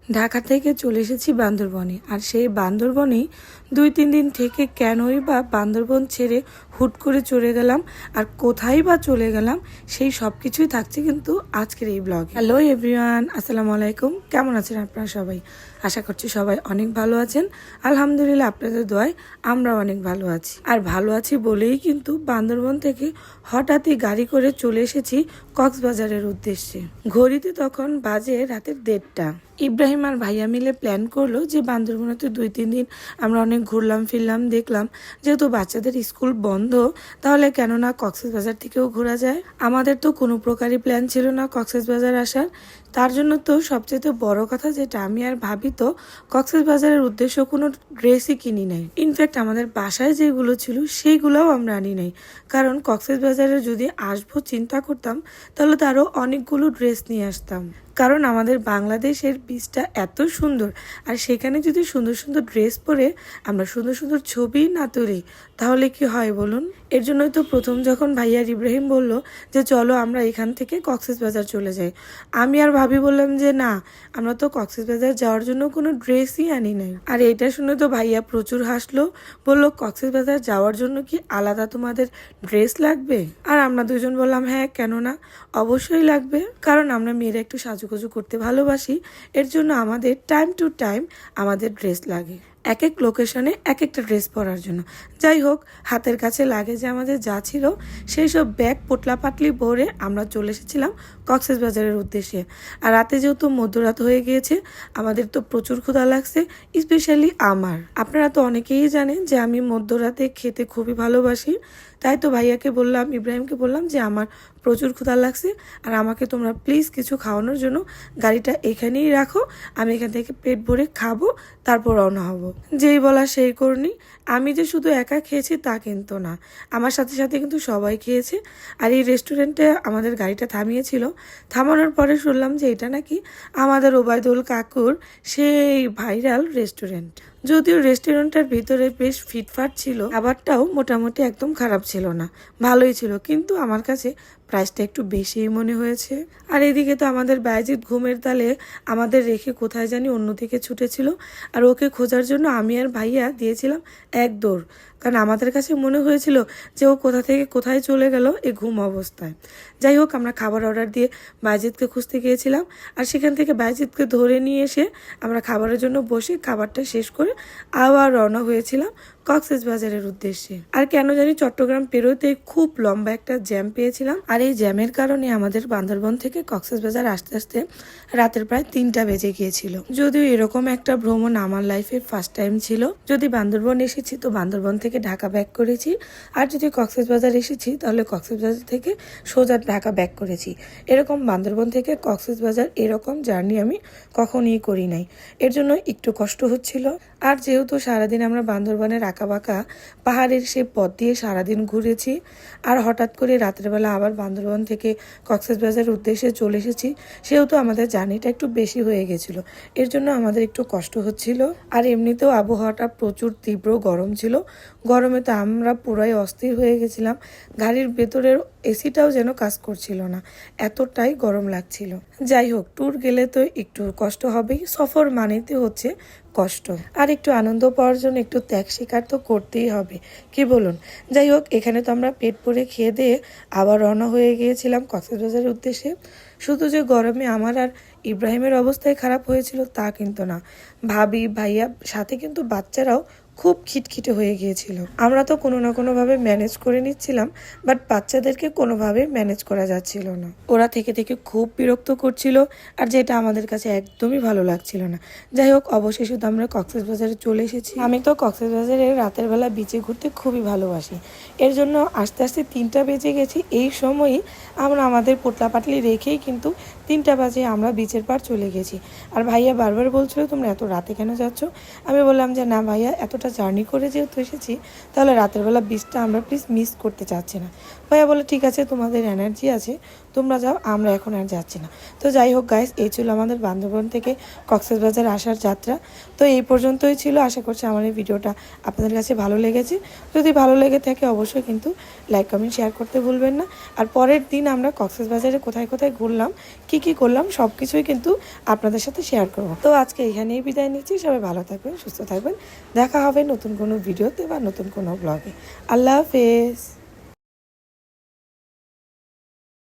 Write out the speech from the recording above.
ঢাকা থেকে চলে এসেছি বান্দরবনে। আর সেই বান্দরবনেই 2-3 দিন থেকে কেনই বা বান্দরবন ছেড়ে হুট করে চলে গেলাম, আর কোথায় বা চলে গেলাম, সেই সব কিছুই থাকছে কিন্তু আজকের এই ব্লগে। হ্যালো এভরিওয়ান, আসসালামু আলাইকুম। কেমন আছেন আপনারা সবাই? আশা করছি সবাই অনেক ভালো আছেন। আলহামদুলিল্লাহ, আপনাদের দোয়ায় আমরা অনেক ভালো আছি। আর ভালো আছি বলেই কিন্তু বান্দরবন থেকে হঠাৎই গাড়ি করে চলে এসেছি কক্সবাজারের উদ্দেশ্যে। ঘড়িতে তখন বাজে রাতের 1:30। ইব্রাহিম আর ভাইয়া মিলে প্ল্যান করলো যে বান্দরবনেতে 2-3 দিন আমরা অনেক ঘুরলাম ফিরলাম, দেখলাম যেহেতু বাচ্চাদের স্কুল বন্ধ, তাহলে কেননা কক্সবাজার থেকেও ঘোরা যায়। আমাদের তো কোনো প্রকারই প্ল্যান ছিল না কক্সবাজার আসার। তার জন্য তো সবচেয়ে বড় কথা যেটা, আমি আর ভাবি তো কক্সবাজারের উদ্দেশ্য কোনো ড্রেসই কিনি নাই। ইনফ্যাক্ট আমাদের বাসায় যেগুলো ছিল সেইগুলোও আমরা আনি নাই, কারণ কক্সবাজারে যদি আসবো চিন্তা করতাম তাহলে তো আরও অনেকগুলো ড্রেস নিয়ে আসতাম। কারণ আমাদের বাংলাদেশের বীজটা এত সুন্দর, আর সেখানে যদি সুন্দর সুন্দর ড্রেস পরে আমরা সুন্দর সুন্দর ছবি না তুলি তাহলে কি হয় বলুন। এর জন্যই তো প্রথম যখন ভাইয়ার ইব্রাহিম বলল যে চলো আমরা এখান থেকে কক্সবাজার চলে যাই, আমি আর ভাবি বললাম যে না, আমরা তো কক্সবাজার যাওয়ার জন্য কোনো ড্রেসই আনি নাই। আর এটা শুনে তো ভাইয়া প্রচুর হাসলো, বললো কক্সবাজার যাওয়ার জন্য কি আলাদা তোমাদের ড্রেস লাগবে? আর আমরা দুজন বললাম হ্যাঁ, কেন না, অবশ্যই লাগবে। কারণ আমরা মেয়েরা একটু সাজুগুজু করতে ভালোবাসি, এর জন্য আমাদের টাইম টু টাইম আমাদের ড্রেস লাগে, এক এক লোকেশনে এক একটা ড্রেস পরার জন্য। যাই হোক, হাতের কাছে লাগে যে আমাদের যা ছিল সেই সব ব্যাগ পোটলা পাটলি ভরে আমরা চলে এসেছিলাম কক্সবাজারের উদ্দেশ্যে। আর রাতে যেহেতু মধ্যরাত হয়ে গিয়েছে, আমাদের তো প্রচুর ক্ষুধা লাগছে, স্পেশালি আমার। আপনারা তো অনেকেই জানেন যে আমি মধ্যরাতে খেতে খুবই ভালোবাসি। তাই তো ভাইয়াকে বললাম, ইব্রাহিমকে বললাম যে আমার প্রচুর ক্ষুধা লাগছে, আর আমাকে তোমরা প্লিজ কিছু খাওয়ানোর জন্য গাড়িটা এখানেই রাখো, আমি এখান থেকে পেট ভরে খাবো, তারপর রওনা হব। যেই বলা সেই করনি। আমি যে শুধু একা খেয়েছি তা কিন্তু না, আমার সাথে সাথে কিন্তু সবাই খেয়েছে। আর এই রেস্টুরেন্টে আমাদের গাড়িটা থামিয়েছিল, থামানোর পরে শুনলাম যে এটা নাকি আমাদের ওবায়দুল কাকুর সেই ভাইরাল রেস্টুরেন্ট। যদিও রেস্টুরেন্টের ভিতরে বেশ ফিটফাট ছিল, খাবারটাও মোটামুটি একদম খারাপ ছিল না, ভালোই ছিল, কিন্তু আমার কাছে প্রাইসটা একটু বেশিই মনে হয়েছে। আর এদিকে তো আমাদের বাইজিৎ ঘুমের তালে আমাদের রেখে কোথায় জানি অন্যদিকে ছুটেছিল, আর ওকে খোঁজার জন্য আমি আর ভাইয়া দিয়েছিলাম এক দৌড়। কারণ আমাদের কাছে মনে হয়েছিল যে ও কোথা থেকে কোথায় চলে গেল এই ঘুম অবস্থায়। যাই হোক, আমরা খাবার অর্ডার দিয়ে বাইজিৎকে খুঁজতে গিয়েছিলাম, আর সেখান থেকে বাইজিৎকে ধরে নিয়ে এসে আমরা খাবারের জন্য বসে খাবারটা শেষ করে আবার রওনা হয়েছিলাম কক্সবাজারের উদ্দেশ্যে। আর কেন জানি চট্টগ্রাম পেরোতে খুব লম্বা একটা জ্যাম পেয়েছিলাম, আর এই জ্যামের কারণে আমাদের বান্দরবন থেকে কক্সবাজার আসতে আসতে রাতের প্রায় 3টা বেজে গিয়েছিল। যদিও এরকম একটা ভ্রমণ আমার লাইফে ফার্স্ট টাইম ছিল। যদি বান্দরবন এসেছি তো বান্দরবন থেকে ঢাকা ব্যাক করেছি, আর যদি কক্সবাজার এসেছি তাহলে কক্সবাজার থেকে সোজা ঢাকা ব্যাক করেছি। এরকম বান্দরবন থেকে কক্সবাজার এরকম জার্নি আমি কখনই করি নাই, এর জন্য একটু কষ্ট হচ্ছিল। আর যেহেতু সারাদিন আমরা বান্দরবনের আঁকাবাঁকা পাহাড়ের সে পথ দিয়ে সারাদিন ঘুরেছি, আর হঠাৎ করে রাতের বেলা আবার বান্দরবন থেকে কক্সবাজারের উদ্দেশ্যে চলে এসেছি, সেহেতু আমাদের জার্নিটা একটু বেশি হয়ে গেছিলো, এর জন্য আমাদের একটু কষ্ট হচ্ছিল। আর এমনিতেও আবহাওয়াটা প্রচুর তীব্র গরম ছিল, গরমে তো আমরা পুরাই অস্থির হয়ে গেছিলাম। গাড়ির ভেতরের এসিটাও যেন কাজ করছিল না, এতটাই গরম লাগছিল। যাই হোক, ট্যুর গেলে তো একটু কষ্ট হবেই, সফর মানেতে হচ্ছে কষ্ট, আর একটু আনন্দ পাওয়ার জন্য একটু ত্যাগ স্বীকার তো করতেই হবে, কি বলুন। যাই হোক, এখানে তো আমরা পেট ভরে খেয়ে দিয়ে আবার রওনা হয়ে গিয়েছিলাম কক্সবাজারের উদ্দেশ্যে। শুধু যে গরমে আমার আর ইব্রাহিমের অবস্থায় খারাপ হয়েছিল তা কিন্তু না, ভাবি ভাইয়া সাথে কিন্তু বাচ্চারাও খুব খিটখিটে হয়ে গিয়েছিল। আমরা তো কোনো না কোনোভাবে ম্যানেজ করে নিচ্ছিলাম, বাট বাচ্চাদেরকে কোনোভাবে ম্যানেজ করা যাচ্ছিল না, ওরা থেকে থেকে খুব বিরক্ত করছিল, আর যেটা আমাদের কাছে একদমই ভালো লাগছিল না। যাই হোক, অবশেষে তো আমরা কক্সবাজারে চলে এসেছি। আমি তো কক্সবাজারে রাতের বেলা বিচে ঘুরতে খুবই ভালোবাসি, এর জন্য আস্তে আস্তে 3টা বেজে গেছি। এই সময়ই আমরা আমাদের পোটলা পাটলি রেখেই কিন্তু 3টা বাজে আমরা বিচের পার চলে গেছি। আর ভাইয়া বারবার বলছিল তোমরা এত রাতে কেন যাচ্ছ? আমি বললাম যে না ভাইয়া, এতটা জার্নি করে যেহেতু এসেছি, তাহলে রাতের বেলা বিচটা আমরা প্লিজ মিস করতে চাচ্ছি না। ভাইয়া বলে ঠিক আছে, তোমাদের এনার্জি আছে, তোমরা যাও, আমরা এখন আর যাচ্ছি না। তো যাই হোক গাইস, এই ছিল আমাদের বান্দরবন থেকে কক্সবাজার আসার যাত্রা। তো এই পর্যন্তই ছিল। আশা করছি আমার এই ভিডিওটা আপনাদের কাছে ভালো লেগেছে। যদি ভালো লেগে থাকে অবশ্যই কিন্তু লাইক কমেন্ট শেয়ার করতে ভুলবেন না। আর পরের দিন আমরা কক্সবাজারে কোথায় কোথায় ঘুরলাম, কি কী করলাম সব কিছুই কিন্তু আপনাদের সাথে শেয়ার করবো। তো আজকে এখানেই বিদায় নিচ্ছি। সবাই ভালো থাকবেন, সুস্থ থাকবেন। দেখা হবে নতুন কোনো ভিডিওতে বা নতুন কোনো ব্লগে। আল্লাহ হাফেজ।